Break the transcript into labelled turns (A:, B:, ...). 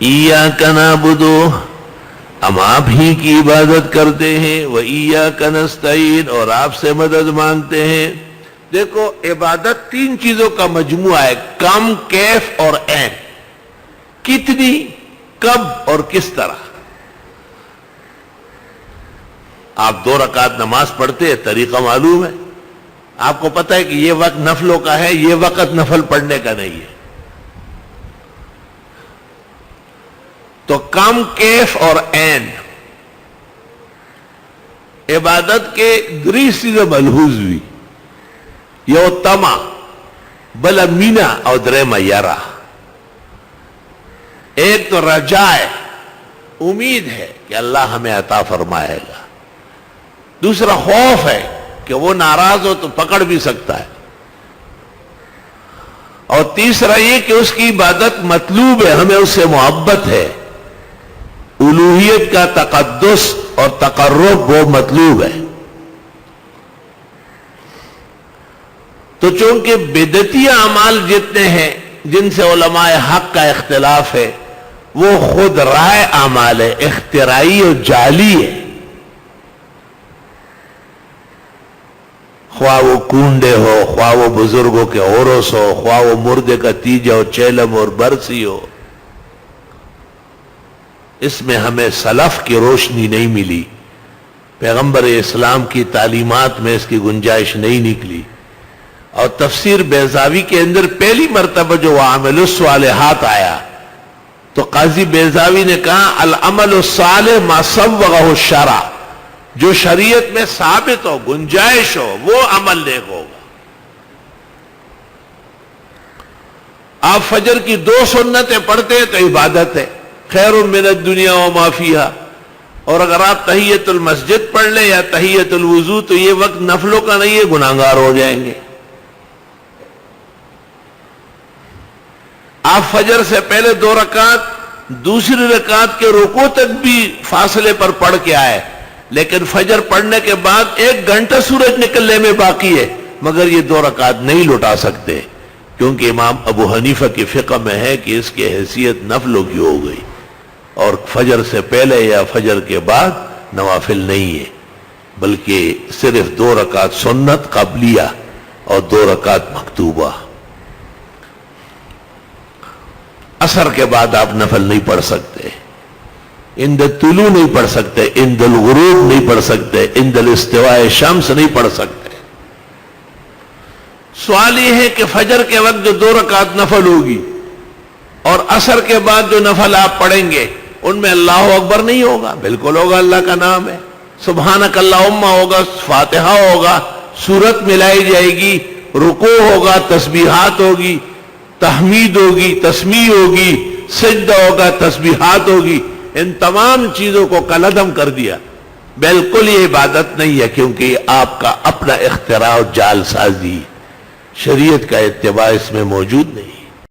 A: ایاک نعبد، ہم آپ ہی کی عبادت کرتے ہیں، وایاک نستعین، اور آپ سے مدد مانگتے ہیں۔ دیکھو عبادت تین چیزوں کا مجموعہ ہے، کم، کیف اور عین۔ کتنی، کب اور کس طرح۔ آپ 2 رکعت نماز پڑھتے ہیں، طریقہ معلوم ہے، آپ کو پتہ ہے کہ یہ وقت نفلوں کا ہے، یہ وقت نفل پڑھنے کا نہیں ہے۔ تو کم، کیف اور عین، عبادت کے 3 چیزیں ملحوظ ہوئی، یو تما، بل مینا اور درم یرا۔ ایک تو رجا ہے، امید ہے کہ اللہ ہمیں عطا فرمائے گا۔ دوسرا خوف ہے کہ وہ ناراض ہو تو پکڑ بھی سکتا ہے۔ اور تیسرا یہ کہ اس کی عبادت مطلوب ہے، ہمیں اس سے محبت ہے، الوہیت کا تقدس اور تقرب وہ مطلوب ہے۔ تو چونکہ بدعتی اعمال جتنے ہیں جن سے علماء حق کا اختلاف ہے، وہ خود رائے اعمال ہے، اختراعی اور جعلی ہے۔ خواہ وہ کنڈے ہو، خواہ وہ بزرگوں کے عرس ہو، خواہ وہ مردے کا تیجا اور چیلم اور برسی ہو، اس میں ہمیں سلف کی روشنی نہیں ملی، پیغمبر اسلام کی تعلیمات میں اس کی گنجائش نہیں نکلی۔ اور تفسیر بیضاوی کے اندر پہلی مرتبہ جو وَعَمِلُوا الصَّالِحَاتِ آیا تو قاضی بیضاوی نے کہا العمل الصالح ما صوغہ الشرع، جو شریعت میں ثابت ہو، گنجائش ہو، وہ عمل نیک ہوگا۔ آپ فجر کی 2 سنتیں پڑھتے ہیں تو عبادت ہے، خیر من الدنیا وما فیہا۔ اور اگر آپ تحیۃ المسجد پڑھ لیں یا تحیۃ الوضو تو یہ وقت نفلوں کا نہیں ہے، گناہگار ہو جائیں گے۔ آپ فجر سے پہلے 2 رکعت، دوسری رکعت کے رکوع تک بھی فاصلے پر پڑھ کے آئے، لیکن فجر پڑھنے کے بعد 1 گھنٹہ سورج نکلنے میں باقی ہے، مگر یہ 2 رکعت نہیں لوٹا سکتے، کیونکہ امام ابو حنیفہ کی فقہ میں ہے کہ اس کی حیثیت نفلوں کی ہو گئی، اور فجر سے پہلے یا فجر کے بعد نوافل نہیں ہے، بلکہ صرف 2 رکعت سنت قبلیہ اور 2 رکعت مکتوبہ۔ عصر کے بعد آپ نفل نہیں پڑھ سکتے، عند الطلوع نہیں پڑھ سکتے، عند الغروب نہیں پڑھ سکتے، عند الاستواء شمس نہیں پڑھ سکتے۔ سوال یہ ہے کہ فجر کے وقت جو 2 رکعت نفل ہوگی اور عصر کے بعد جو نفل آپ پڑھیں گے ان میں اللہ اکبر نہیں ہوگا؟ بالکل ہوگا، اللہ کا نام ہے، سبحانک اللہم ہوگا، فاتحہ ہوگا، سورت ملائی جائے گی، رکوع ہوگا، تسبیحات ہوگی، تحمید ہوگی، تسمیع ہوگی، سجدہ ہوگا، تسبیحات ہوگی۔ ان تمام چیزوں کو کالعدم کر دیا، بالکل یہ عبادت نہیں ہے، کیونکہ یہ آپ کا اپنا اختراع و جعل سازی، شریعت کا اتباع اس میں موجود نہیں۔